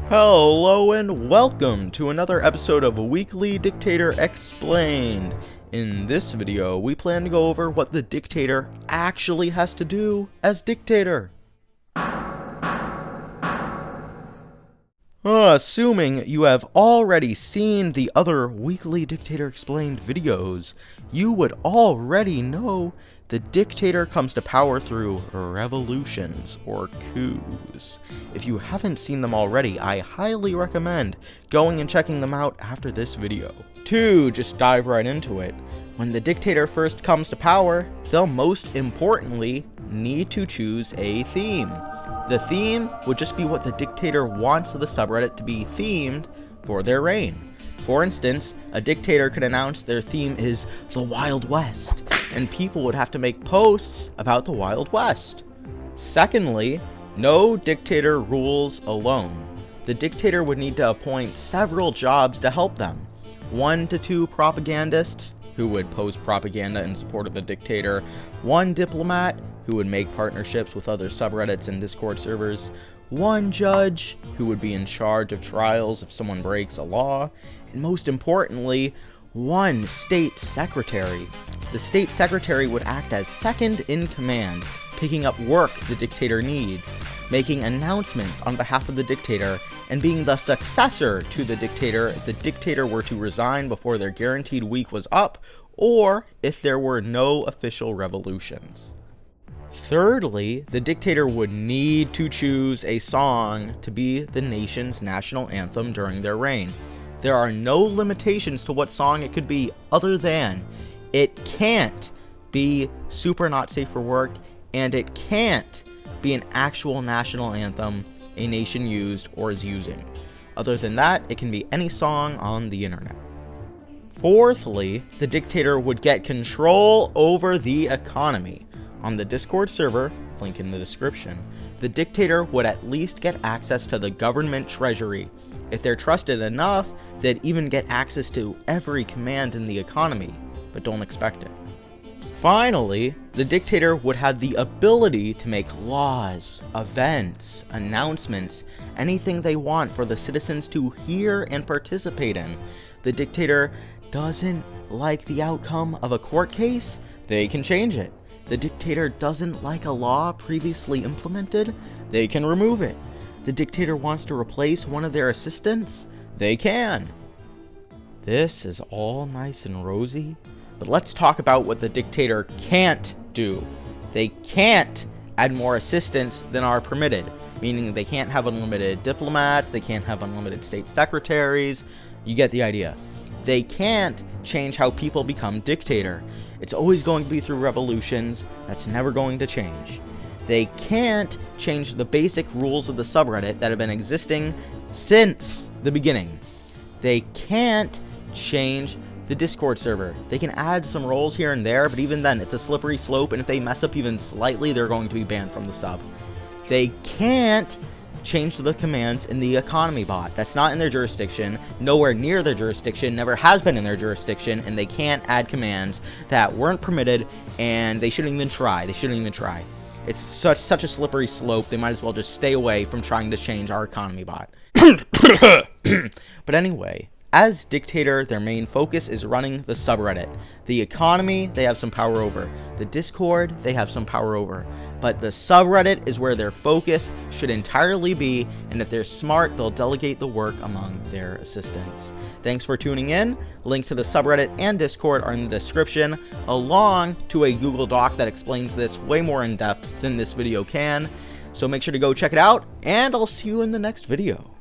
Hello and welcome to another episode of Weekly Dictator Explained. In this video, we plan to go over what the Dictator actually has to do as Dictator. Assuming you have already seen the other Weekly Dictator Explained videos, you would already know the Dictator comes to power through revolutions, or coups. If you haven't seen them already, I highly recommend going and checking them out after this video. To just dive right into it, when the Dictator first comes to power, they'll most importantly need to choose a theme. The theme would just be what the Dictator wants the subreddit to be themed for their reign. For instance, a Dictator could announce their theme is the Wild West, and people would have to make posts about the Wild West. Secondly, no Dictator rules alone. The Dictator would need to appoint several jobs to help them. 1 to 2 propagandists, who would post propaganda in support of the Dictator, 1 diplomat, who would make partnerships with other subreddits and Discord servers, 1 judge, who would be in charge of trials if someone breaks a law, and most importantly, 1 state secretary. The state secretary would act as second in command, picking up work the Dictator needs, making announcements on behalf of the Dictator, and being the successor to the Dictator if the Dictator were to resign before their guaranteed week was up, or if there were no official revolutions. Thirdly, the Dictator would need to choose a song to be the nation's national anthem during their reign. There are no limitations to what song it could be other than it can't be super not safe for work, and it can't be an actual national anthem a nation used or is using. Other than that, it can be any song on the internet. Fourthly, the Dictator would get control over the economy. On the Discord server, link in the description, the Dictator would at least get access to the government treasury. If they're trusted enough, they'd even get access to every command in the economy, but don't expect it. Finally, the Dictator would have the ability to make laws, events, announcements, anything they want for the citizens to hear and participate in. The Dictator doesn't like the outcome of a court case? They can change it. The Dictator doesn't like a law previously implemented? They can remove it. The Dictator wants to replace one of their assistants? They can. This is all nice and rosy, but let's talk about what the Dictator can't do. They can't add more assistants than are permitted, meaning they can't have unlimited diplomats, they can't have unlimited state secretaries. You get the idea. They can't change how people become Dictator. It's always going to be through revolutions. That's never going to change. They can't change the basic rules of the subreddit that have been existing since the beginning. They can't change the Discord server. They can add some roles here and there, but even then, it's a slippery slope, and if they mess up even slightly, they're going to be banned from the sub. They can't change the commands in the economy bot. That's not in their jurisdiction, nowhere near their jurisdiction, never has been in their jurisdiction, and they can't add commands that weren't permitted, and they shouldn't even try. It's such a slippery slope, they might as well just stay away from trying to change our economy bot. But anyway, as Dictator, their main focus is running the subreddit. The economy, they have some power over. The Discord, they have some power over. But the subreddit is where their focus should entirely be, and if they're smart, they'll delegate the work among their assistants. Thanks for tuning in. Link to the subreddit and Discord are in the description, along to a Google Doc that explains this way more in depth than this video can. So make sure to go check it out, and I'll see you in the next video.